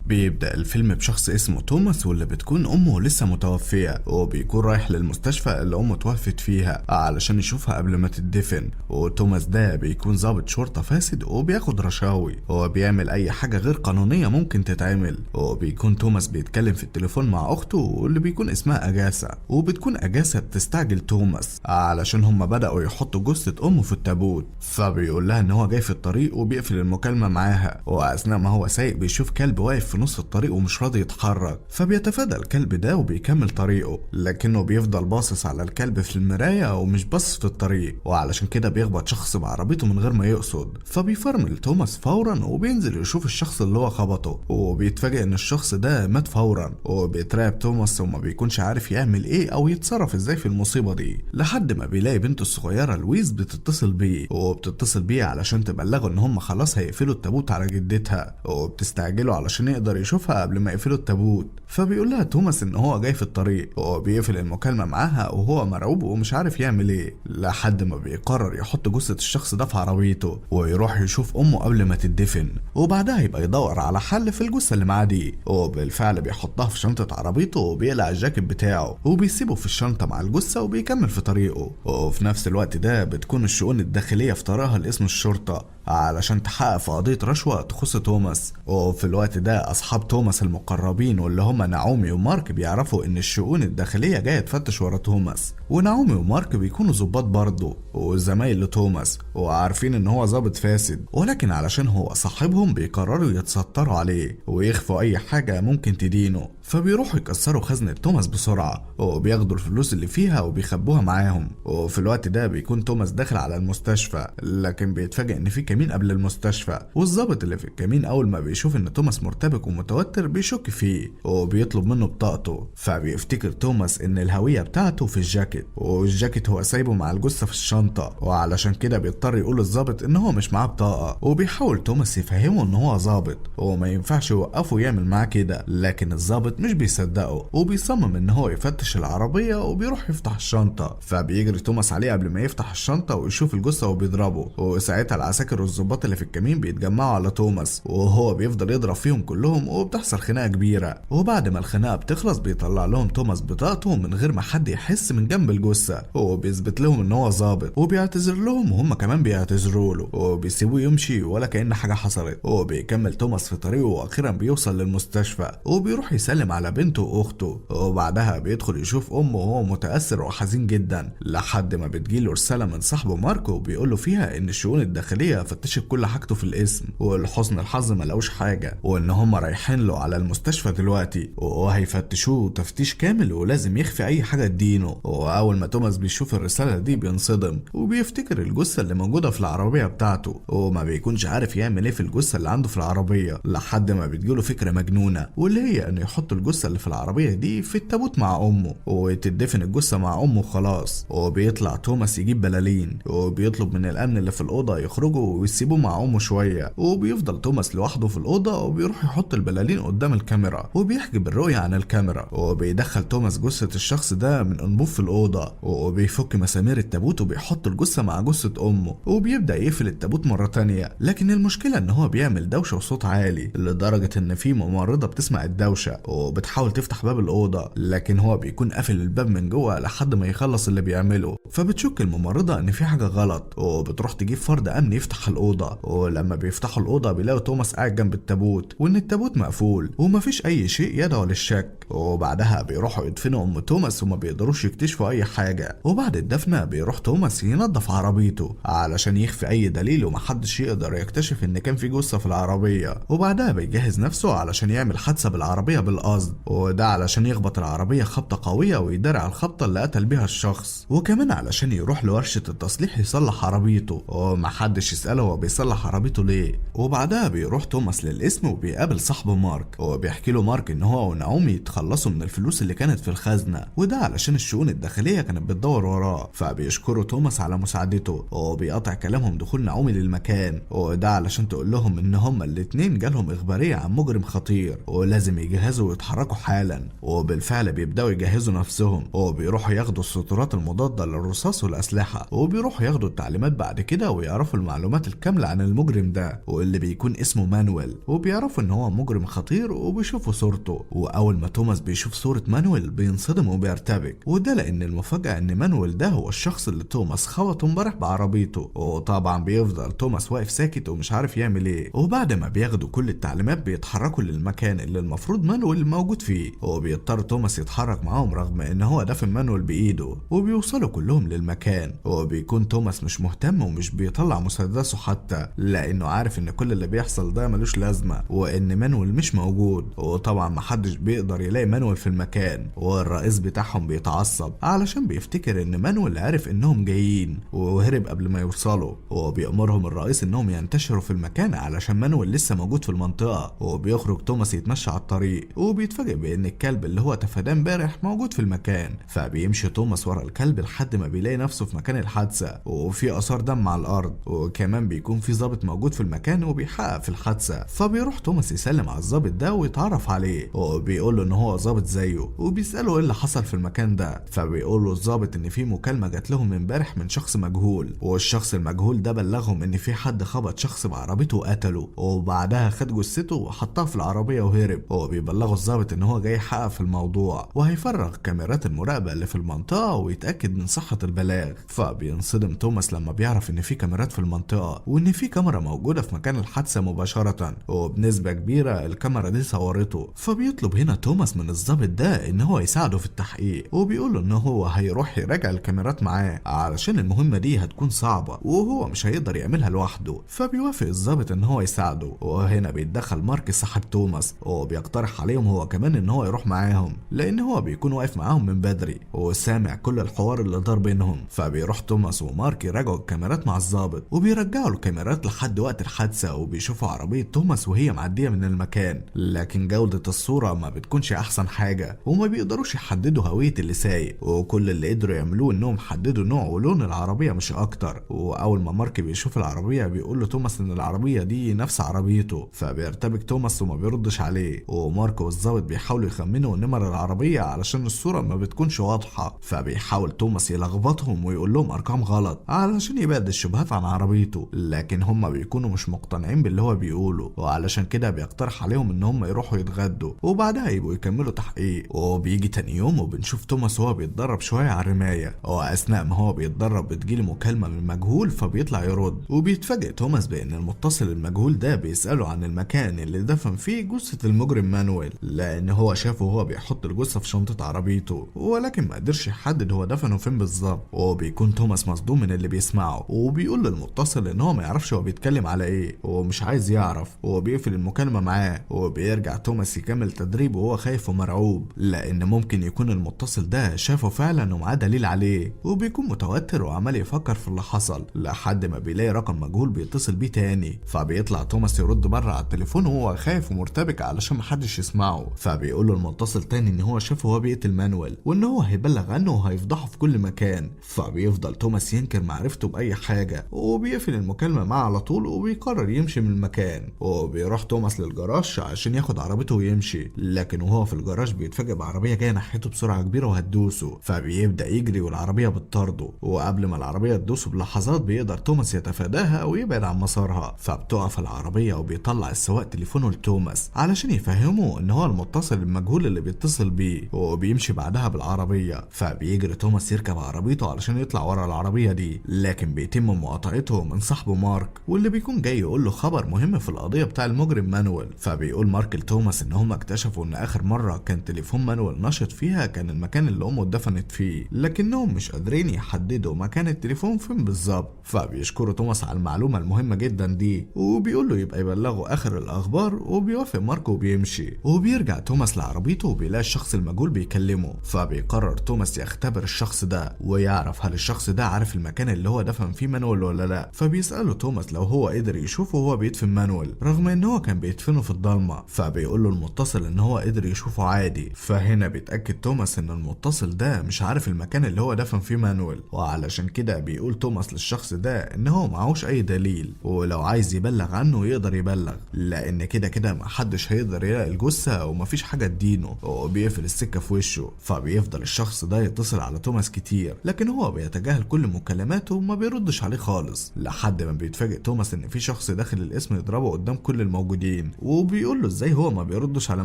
بيبدأ الفيلم بشخص اسمه توماس واللي بتكون أمه لسه متوفية، وبيكون رايح للمستشفى اللي أمه توفت فيها علشان يشوفها قبل ما تدفن. وتوماس ده بيكون ضابط شرطة فاسد وبياخد رشاوي وبيعمل أي حاجة غير قانونية ممكن تتعمل. وبيكون توماس بيتكلم في التليفون مع أخته واللي بيكون اسمها أجاسة، وبتكون أجاسة بتستعجل توماس علشان هما بدأوا يحطوا جثة أمه في التابوت. فبيقول لها إن هو جاي في الطريق وبيقفل المكالمة معاها، وأثناء ما هو سايق بيشوف كلب واقف في نص الطريق ومش راضي يتحرك، فبيتفادى الكلب ده وبيكمل طريقه، لكنه بيفضل باصص على الكلب في المراية ومش باصص في الطريق، وعلشان كده بيخبط شخص بعربيته من غير ما يقصد. فبيفرمل توماس فورا وبينزل يشوف الشخص اللي هو خبطه، وبيتفاجئ ان الشخص ده مات فورا. وبيترعب توماس وما بيكونش عارف يعمل ايه او يتصرف ازاي في المصيبة دي، لحد ما بيلاقي بنته الصغيرة لويس بتتصل بيه، وبتتصل بيه علشان تبلغه ان هم خلاص هيقفلوا التابوت على جدتها، وبتستعجله علشان يقدر يشوفها قبل ما يقفلوا التابوت. فبيقول لها توماس ان هو جاي في الطريق، وبيقفل المكالمة معاها وهو مرعوب ومش عارف يعمل ايه، لحد ما بيقرر يحط جثة الشخص ده في عربيته ويروح يشوف امه قبل ما تدفن، وبعدها يبقى يدور على حل في الجثة اللي معاه دي. وبالفعل بيحطها في شنطة عربيته وبيقلع الجاكيت بتاعه وبيسيبه في الشنطة مع الجثة وبيكمل في طريقه. وفي نفس الوقت ده بتكون الشؤون الداخلية في طريقها لاسم الشرطة علشان تحقق في قضية رشوة تخص توماس. وفي الوقت ده أصحاب توماس المقربين واللي هم نعومي ومارك بيعرفوا إن الشؤون الداخلية جاية تفتش ورا توماس، ونعومي ومارك بيكونوا ظباط برضه وزمايل لتوماس وعارفين إن هو ظابط فاسد، ولكن علشان هو صاحبهم بيقرروا يتستروا عليه ويخفوا أي حاجة ممكن تدينه. فبيروحوا يكسروا خزنة توماس بسرعة وبياخدوا الفلوس اللي فيها وبيخبوها معاهم. وفي الوقت ده بيكون توماس داخل على المستشفى، لكن بيتفاجئ ان في كمين قبل المستشفى، والظابط اللي في الكمين اول ما بيشوف ان توماس مرتبك ومتوتر بيشك فيه وبيطلب منه بطاقته. فبيفتكر توماس ان الهوية بتاعته في الجاكيت، والجاكيت هو سايبه مع الجثة في الشنطة، وعلشان كده بيضطر يقول للظابط ان هو مش معاه بطاقة. وبيحاول توماس يفهمه ان هو ظابط وما ينفعش يوقفه يعمل معاه كده، لكن الظابط مش بيصدقه وبيصمم ان هو يفتش العربية وبيروح يفتح الشنطة. فبيجري توماس عليه قبل ما يفتح الشنطة ويشوف الجثة وبيضربه، وساعتها العساكر والظباط اللي في الكمين بيتجمعوا على توماس وهو بيفضل يضرب فيهم كلهم، وبتحصل خناقة كبيرة. وبعد ما الخناقة بتخلص بيطلع لهم توماس بطاقته من غير ما حد يحس من جنب الجثة، وبيثبت لهم ان هو ظابط وبيعتذر لهم وهم كمان بيعتذروا له، وبيسيبوه يمشي ولا كأن حاجة حصلت. وبيكمل توماس في طريقه واخيرا بيوصل للمستشفى وبيروح يسلم على بنته واخته، وبعدها بيدخل يشوف امه وهو متأثر وحزين جدا، لحد ما بتجيله رسالة من صاحبه ماركو بيقوله فيها ان الشؤون الداخلية فتشت كل حاجته في الاسم، ولحسن الحظ ما لقوش حاجة، وان هم رايحين له على المستشفى دلوقتي وهيفتشوه تفتيش كامل ولازم يخفي اي حاجة تدينه. واول ما توماس بيشوف الرسالة دي بينصدم وبيفتكر الجثة اللي موجودة في العربية بتاعته، وما بيكونش عارف يعمل ايه في الجثة اللي عنده في العربية، لحد ما بتجيله فكرة مجنونة واللي هي انه يحط الجثة اللي في العربية دي في التابوت مع امه وتدفن الجثة مع امه خلاص. وبيطلع توماس يجيب بلالين وبيطلب من الامن اللي في الاوضة يخرجوا ويسيبوه مع امه شوية، وبيفضل توماس لوحده في الاوضة وبيروح يحط البلالين قدام الكاميرا وبيحجب الرؤية عن الكاميرا، وبيدخل توماس جثة الشخص ده من انبوب في الاوضة وبيفك مسامير التابوت وبيحط الجثة مع جثة امه وبيبدأ يقفل التابوت مرة تانية. لكن المشكلة ان هو بيعمل دوشة وصوت عالي لدرجة ان في ممرضة بتسمع الدوشة وبتحاول تفتح باب الأوضة، لكن هو بيكون قافل الباب من جوه لحد ما يخلص اللي بيعمله. فبتشك الممرضة ان في حاجة غلط وبتروح تجيب فرد امن يفتح الأوضة، ولما بيفتحوا الأوضة بيلاقوا توماس قاعد جنب التابوت وان التابوت مقفول ومفيش اي شيء يدعو للشك. وبعدها بيروحوا يدفنوا ام توماس وما بيقدروش يكتشفوا اي حاجة، وبعد الدفنة بيروح توماس ينظف عربيته علشان يخفي اي دليل ومحدش يقدر يكتشف ان كان في جثة في العربية. وبعدها بيجهز نفسه علشان يعمل حادثة بالعربية بالقصد، وده علشان يخبط العربية خبطة قوية ويدرع الخبطة اللي قتل بيها الشخص، وكمان علشان يروح لورشة التصليح يصلح عربيته ومحدش يسأله هو بيصلح عربيته ليه. وبعدها بيروح توماس للقسم وبيقابل صاحبه مارك وبيحكي له مارك ان هو ونعومي يتخلصوا من الفلوس اللي كانت في الخزنة، وده علشان الشؤون الداخلية كانت بتدور وراه. فبيشكروا توماس على مساعدته وبيقطع كلامهم دخول نعومي للمكان، وده علشان تقول لهم ان هما الاتنين جالهم اخبارية عن مجرم خطير ولازم يجهزوا ويتحركوا حالا. وبالفعل بيبداوا يجهزوا نفسهم وبيروحوا ياخدوا السترات المضادة للرصاص والاسلحة، وبيروحوا ياخدوا التعليمات بعد كده ويعرفوا المعلومات الكاملة عن المجرم ده واللي بيكون اسمه مانويل، وبيعرفوا ان هو مجرم خطير وبيشوفوا صورته. واول ما توماس بيشوف صورة مانويل بينصدم وبيرتبك، وده لان المفاجأة ان مانويل ده هو الشخص اللي توماس خبطه امبارح بعربيته. وطبعا بيفضل توماس واقف ساكت ومش عارف يعمل ايه، وبعد ما بياخدوا كل التعليمات بيتحركوا للمكان اللي المفروض مانويل موجود فيه، وبيضطر توماس يتحرك معاهم رغم ان هو دافن مانويل بايده. وبيوصلوا كلهم للمكان، وبيكون توماس مش مهتم ومش بيطلع مسدسه حتى، لانه عارف ان كل اللي بيحصل ده ملوش لازمه وان مانويل مش موجود. وطبعا محدش بيقدر يلاقي مانويل في المكان، والرئيس بتاعهم بيتعصب علشان بيفتكر ان مانويل عارف انهم جايين وهرب قبل ما يوصلوا. وبيأمرهم الرئيس انهم ينتشروا في المكان علشان مانويل لسه موجود في المنطقه. وبيخرج توماس يتمشى على الطريق، وبيتفاجئ بان الكلب اللي هو تفاداه امبارح موجود في المكان. فبيمشي توماس ورا الكلب لحد ما بيلاقي نفسه في مكان الحادثه وفي اثار دم على الارض، وكمان بيكون في ضابط موجود في المكان وبيحقق في الحادثه. فبيروح توماس يسلم على الضابط ده ويتعرف عليه، وبيقول له ان هو ضابط زيه، وبيساله ايه اللي حصل في المكان ده. فبيقول له الضابط ان في مكالمه جات لهم امبارح من شخص مجهول، والشخص المجهول ده بلغهم ان في حد خبط شخص بعربيته وقتله، وبعدها خد جثته وحطها في العربيه وهرب. وبيبلغوا الضابط ان هو جاي يحقق في الموضوع وهيفرغ كاميرات المراقبه اللي في المنطقه ويتاكد من صحه البلاغ. فبينصدم توماس لما بيعرف ان في كاميرات في المنطقه، وان في كاميرا موجوده في مكان الحادثه مباشره، وبنسبه كبيره الكاميرا دي صورته. فبيطلب هنا توماس من الضابط ده ان هو يساعده في التحقيق، وبيقول له ان هو هيروح يراجع الكاميرات معاه علشان المهمه دي هتكون صعبه وهو مش هيقدر يعملها لوحده. فبيوافق الضابط ان هو يساعده، وهنا بيتدخل مارك صاحب توماس وبيقترح عليهم هو كمان ان هو يروح معاهم، لان هو بيكون واقف معاهم من بدري وسامع كل الحوار اللي دار بينهم. فبيروح توماس ومارك يراجعوا الكاميرات مع الضابط، وبيرجعوا الكاميرات لحد وقت الحادثه، وبيشوفوا عربيه توماس وهي معديه من المكان، لكن جوده الصوره ما بتكونش احسن حاجه، وما بيقدروش يحددوا هويه اللي سايق، وكل اللي قدروا يعملوه انهم حددوا نوع ولون العربيه مش اكتر. واول ما مارك بيشوف العربيه بيقول له توماس ان العربيه دي نفس عربيته. فبيرتبك توماس وما بيردش عليه، ومارك والضابط بيحاولوا يخمنوا نمر العربيه علشان الصوره ما بتكونش واضحه. فبيحاول توماس يلخبطهم ويقول لهم ارقام غلط علشان يبعد الشبهات عن عربيته، لكن هم بيكونوا مش مقتنعين باللي هو بيقوله، وعلشان كده بيقترح عليهم ان هم يروحوا يتغدوا وبعدها يبقوا يكملوا تحقيق. وبيجي تاني يوم وبنشوف توماس وهو بيتدرب شويه على الرمايه، واثناء ما هو بيتدرب بتجيله مكالمه من مجهول فبيطلع يرد، وبيتفاجئ توماس بان المتصل المجهول ده بيساله عن المكان اللي دفن فيه جثه المجرم مانويل، لان هو شافه وهو بيحط الجثه في شنطه عربيته، ولكن ما قدرش يحدد هو دفنه فين بالظبط. وبيكون توماس مصدوم من اللي بيسمعه، وبيقول للمتصل ان هو ما يعرفش هو بيتكلم على ايه ومش عايز يعرف، وبيقفل المكالمه معاه. وبيرجع توماس يكمل تدريبه وهو خايف ومرعوب، لان ممكن يكون المتصل ده شافه فعلا ومعاه دليل عليه، وبيكون متوتر وعمال يفكر في اللي حصل لحد ما بيلاقي رقم مجهول بيتصل بيه تاني. فبيطلع توماس يرد بره على التليفون وهو خايف ومرتبك علشان محدش يسمعه. فبيقول له المتصل تاني ان هو شافه وهو بيقتل مانويل، وان هو هيبلغ عنه وهيفضحه في كل مكان. فبيفضل توماس ينكر معرفته باي حاجه، وبيقفل المكالمه معاه على طول وبيقرر يمشي من المكان. وبيروح توماس للجراج عشان ياخد عربيته ويمشي، لكن وهو في الجراج بيتفاجئ بعربيه جايه ناحيته بسرعه كبيره وهتدوسه. فبيبدا يجري والعربيه بتطارده، وقبل ما العربيه تدوسه بلحظات بيقدر توماس يتفاداها ويبعد عن مسارها. فبتقف العربيه وبيطلع السواق تليفونه لتوماس علشان يفهمه ان هو المتصل المجهول اللي بيتصل بيه، وبيمشي بعدها بالعربيه. فبيجري توماس يركب عربيته علشان يطلع ورا العربيه دي، لكن بيتم مقاطعته من صاحبه مارك، واللي بيكون جاي يقول له خبر مهم في القضيه بتاع المجرم مانويل. فبيقول مارك لتوماس ان هم اكتشفوا ان اخر مره كان تليفون مانويل نشط فيها كان المكان اللي امه اتدفنت فيه، لكنهم مش قادرين يحددوا مكان التليفون فين بالظبط. فبيشكروا توماس على المعلومه المهمه جدا دي، وبيقول له يبقى يبلغوا اخر الاخبار، وبيوافق مارك وبيمشي. وبيرجع توماس لعربيته وبيلاقي الشخص المجهول بيكلمه. فبيقرر توماس يختبر الشخص ده ويعرف هل الشخص ده عارف المكان اللي هو دفن فيه مانويل ولا لا. فبيساله توماس لو هو قدر يشوفه وهو بيدفن مانويل رغم ان هو كان بيدفنه في الضلمه. فبيقول له المتصل ان هو قدر يشوفه عادي. فهنا بيتاكد توماس ان المتصل ده مش عارف المكان اللي هو دفن فيه مانويل، وعلشان كده بيقول توماس للشخص ده ان هو معهوش اي دليل، ولو عايز يبلغ عنه يقدر يبلغ، لان كده كده محدش هيقدر يلاقي الجثه ومفيش حاجه تدينه، وبيقفل السكه في وشه. فبيفضل الشخص ده يتصل على توماس كتير، لكن هو بيتجاهل كل مكالماته وما بيردش عليه خالص، لحد لحد ما بيتفاجئ توماس ان في شخص داخل القسم يضربه قدام كل الموجودين، وبيقول له ازاي هو ما بيردش على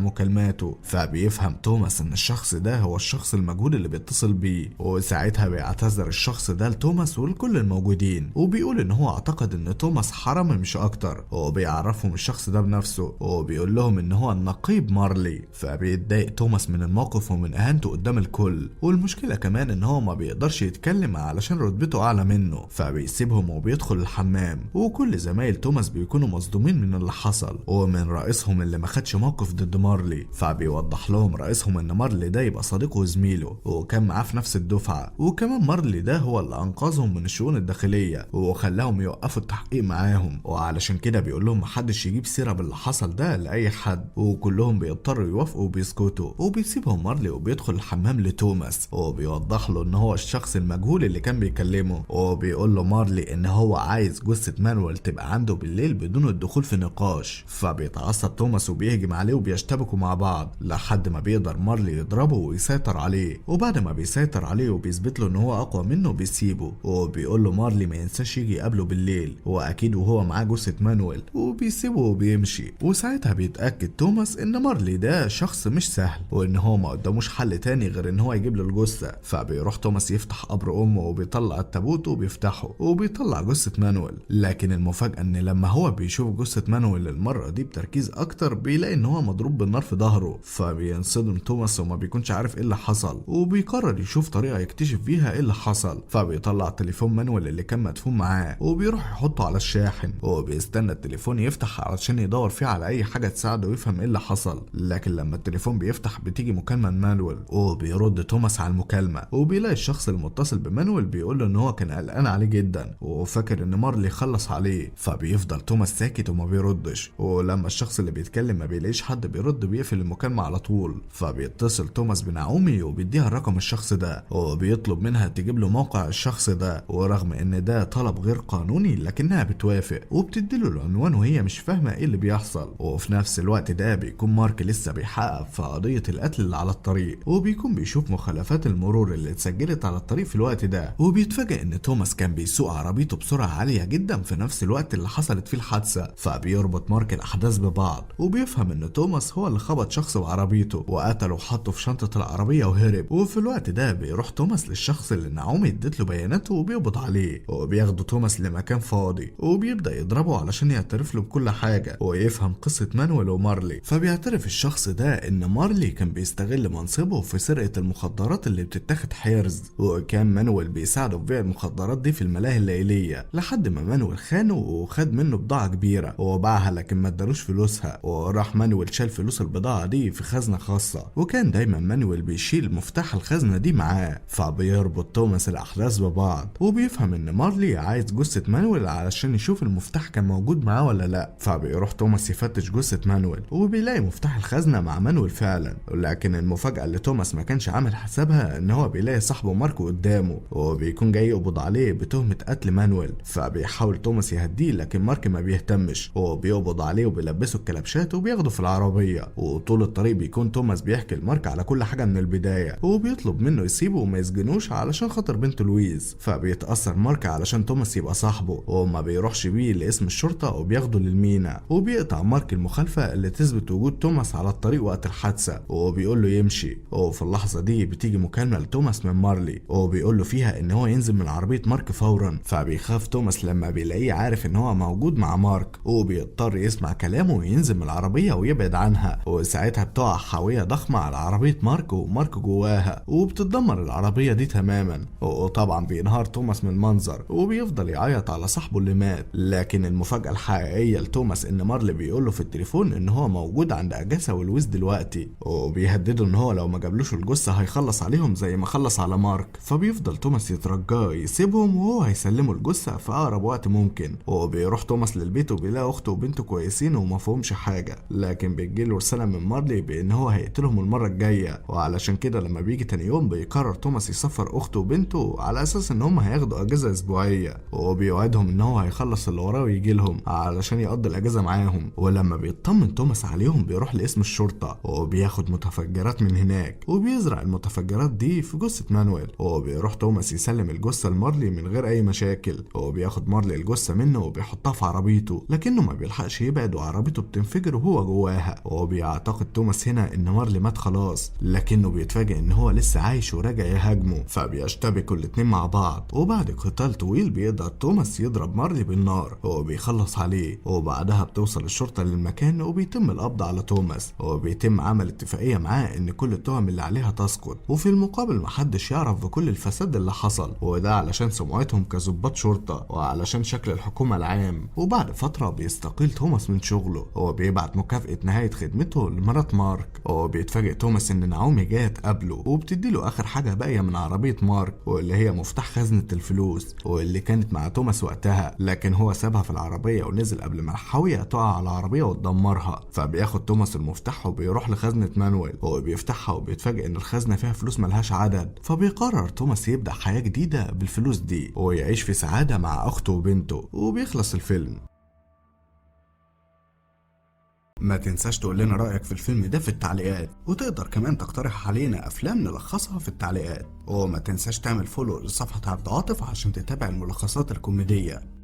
مكالماته. فبيفهم توماس ان الشخص ده هو الشخص المجهول اللي بيتصل بيه، وساعتها بيعتذر الشخص ده لتوماس ولكل الموجودين، وبيقول ان هو اعتقد ان توماس حرامي مش اكتر، وبيعرفهم الشخص ده بنفسه، وبيقول لهم ان هو النقيب مارلي. فبيتضايق توماس من الموقف ومن اهانته قدام الكل، والمشكله كمان ان هو ما بيقدرش يتكلم علشان رتبته اعلى منه، فبيسيبهم وبيدخل الحمام. وكل زمايل توماس بيكونوا مصدومين من اللي حصل ومن رئيسهم اللي ما خدش موقف ضد مارلي. فبيوضح لهم رئيسهم ان مارلي ده يبقى صديقه وزميله وكان معاه في نفس الدفعه، وكمان مارلي ده هو اللي انقذهم من الشؤون الداخليه وخلاهم يوقفوا التحقيق معاهم، وعلشان كده بيقول لهم محدش يجيب سيره باللي حصل ده لاي حد. وكلهم بيضطروا يوافقوا وبيسكتوا، وبيسيبهم مارلي وبيدخل الحمام لتوماس، وبيوضح له ان هو الشخص المجهول اللي كان بيكلمه، وبيقول له مارلي ان هو عايز جثه مانويل تبقى عنده بالليل بدون الدخول في نقاش. فبيتعصب توماس وبيهجم عليه وبيشتبكوا مع بعض لحد ما بيقدر مارلي يضربه ويسيطر عليه، وبعد ما بيسيطر عليه وبيثبت له ان هو اقوى منه بيسيبه، وبيقول له مارلي ما ينساش يجي يقابله بالليل واكيد وهو معاه جثه مانويل، وبيسيبه وبيمشي. وساعتها بيتاكد توماس ان مارلي ده شخص مش سهل وان هو ما قداموش حل تاني غير ان هو يجيب له الجثه. فبيروح توماس يفتح قبر امه وبيطلع التابوت وبيفتحه وبيطلع جثه مانويل، لكن المفاجاه ان لما هو بيشوف جثه مانويل المره دي بتركيز اكتر بيلاقي ان هو مضروب بالنار في ظهره. فبينصدم توماس وما بيكونش عارف ايه اللي حصل، وبيقرر يشوف طريقه يكتشف بيها ايه اللي حصل. فبيطلع تليفون مانويل اللي كان مدفون معاه وبيروح يحطه على الشاحن، وبيستنى التليفون يفتح علشان يدور فيه على اي حاجه تساعده يفهم ايه اللي حصل. لكن لما التليفون بيفتح بتيجي مكالمه مانويل، وبيرد توماس على المكالمه وبيلاقي الشخص المتصل بمانويل بيقول له ان هو كان قلقان عليه جدا وفاكر ان مارلي خلص عليه. فبيفضل توماس ساكت وما بيردش، ولما الشخص اللي بيتكلم ما بيلاقيش حد بيرد بيقفل المكالمه على طول. فبيتصل توماس بنعومي وبيديها رقم الشخص ده وبيطلب منها تجيب له موقع الشخص ده، ورغم ان ده طلب غير قانوني لكنها بتوافق وبتديله العنوان وهي مش فاهمه ايه اللي بيحصل. وفي نفس الوقت ده بيكون مارك لسه بيحقق في قضيه القتل اللي على الطريق، وبيكون بيشوف مخالفات المرور اللي اتسجلت على الطريق في الوقت ده، وبيتفاجئ ان توماس كان بيسوق عربيته بسرعه عاليه جدا في نفس الوقت اللي حصلت فيه الحادثه. فبيربط مارك الاحداث ببعض وبيفهم ان توماس هو اللي خبط شخص بعربيته وقتله وحطه في شنطه العربيه وهرب. وفي الوقت ده بيروح توماس للشخص اللي نعومي ادت له بياناته وبيقبض عليه، وبياخده توماس لمكان فاضي وبيبدا يضربه علشان يعترف له بكل حاجه ويفهم قصه مانويل ومارلي. فبيعترف الشخص ده ان مارلي كان بيستغل منصبه في سرقه المخدرات اللي بتتاخد حرز، وكان مانويل بيساعده في بيع المخدرات دي في الملاهي الليليه لحد ما مانويل خانه وخد منه بضاعه كبيره وباعها لكن ما ادالوش فلوسها، وراح مانويل شال فلوس البضاعه دي في خزنه خاصه، وكان دايما مانويل بيشيل مفتاح الخزنه دي معاه. فبيربط توماس الاحداث ببعض وبيفهم ان مارلي عايز جثه مانويل علشان يشوف المفتاح كان موجود معاه ولا لا. فبيروح توماس يفتش جثه مانويل وبيلاقي مفتاح الخزنه مع مانويل فعلا، لكن المفاجاه اللي توماس ما كانش عامل حسابها ان هو بيلاقي صاحبه ماركو قدامه وبيكون جاي يقبض عليه بتهمه قتل مانويل. فبيحاول توماس يهديه لكن مارك ما بيهتمش وبيقبض عليه وبيلبسه الكلبشات وبياخده في العربيه. وطول الطريق بيكون توماس بيحكي لمارك على كل حاجه من البدايه وبيطلب منه يسيبه وما يسجنوش علشان خاطر بنته لويز. فبيتاثر مارك علشان توماس يبقى صاحبه وما بيروحش بيه لاسم الشرطه وبياخده للمينا، وبيقطع مارك المخالفه اللي تثبت وجود توماس على الطريق وقت الحادثه وبيقول له يمشي. وفي اللحظه دي بتيجي مكالمه لتوماس من مارلي وبيقول له فيها ان هو ينزل من عربيه مارك فورا. فبيخاف توماس لما بيلاقيه عارف ان هو موجود مع مارك وبيضطر يسمع كلامه وينزل من العربيه ويبعد عنها. وساعتها بتقع حاويه ضخمه على عربيه مارك ومارك جواها وبتتدمر العربيه دي تماما. وطبعا بينهار توماس من المنظر وبيفضل يعيط على صاحبه اللي مات. لكن المفاجاه الحقيقيه لتوماس ان مارلي بيقول له في التليفون ان هو موجود عند اجاسا ولويز دلوقتي، وبيهدده ان هو لو ما جابلوش الجثه هيخلص عليهم زي ما خلص على مارك. فبيفضل توماس يترجاه يسيبهم وهو هيسلمه الجثه في اقرب وقت ممكن. وبيروح توماس للبيت وبيلاقي اخته وبنته كويسين وما فيهمش حاجه، لكن بيجيله رساله من مارلي بان هو هيقتلهم المره الجايه. وعلشان كده لما بيجي تاني يوم بيقرر توماس يسفر اخته وبنته على اساس ان هم هياخدوا اجازه اسبوعيه، وبيوعدهم ان هو هيخلص اللي وراه ويجي لهم علشان يقضي الاجازه معاهم. ولما بيطمن توماس عليهم بيروح لاسم الشرطه وبياخد متفجرات من هناك وبيزرع المتفجرات دي في جثه مانويل. وبيروح توماس يسلم الجثه لمارلي من غير اي مشاكل وبياخد بياخد مارلي الجثة منه وبيحطها في عربيته، لكنه ما بيلحقش يبعد وعربيته بتنفجر وهو جواها. وهو بيعتقد توماس هنا ان مارلي مات خلاص، لكنه بيتفاجئ ان هو لسه عايش وراجع يهاجمه، فبيشتبكوا الاتنين مع بعض. وبعد قتال طويل بيقدر توماس يضرب مارلي بالنار وبيخلص عليه، وبعدها بتوصل الشرطة للمكان وبيتم القبض على توماس، وبيتم عمل اتفاقية معاه ان كل التهم اللي عليها تسقط، وفي المقابل محدش يعرف بكل الفساد اللي حصل، وده علشان سمعتهم كظباط شرطة وعلشان شكل الحكومة العام. وبعد فترة بيستقيل توماس من شغله، وبيبعت مكافأة نهاية خدمته لمرات مارك، وبيتفاجئ توماس ان نعومي جاية تقابله وبتديله اخر حاجة باقية من عربية مارك، واللي هي مفتاح خزنة الفلوس واللي كانت مع توماس وقتها، لكن هو سابها في العربية ونزل قبل ما الحاوية تقع على العربية وتدمرها. فبياخد توماس المفتاح وبيروح لخزنة مانويل وبيفتحها وبيتفاجئ ان الخزنة فيها فلوس ملهاش عدد. فبيقرر توماس يبدأ حياة جديدة بالفلوس دي ويعيش في سعادة مع اخته وبنته، وبيخلص الفيلم. ما تنساش تقول لنا رأيك في الفيلم ده في التعليقات، وتقدر كمان تقترح علينا أفلام نلخصها في التعليقات، وما تنساش تعمل فولو لصفحة عبد عاطف عشان تتابع الملخصات الكوميدية.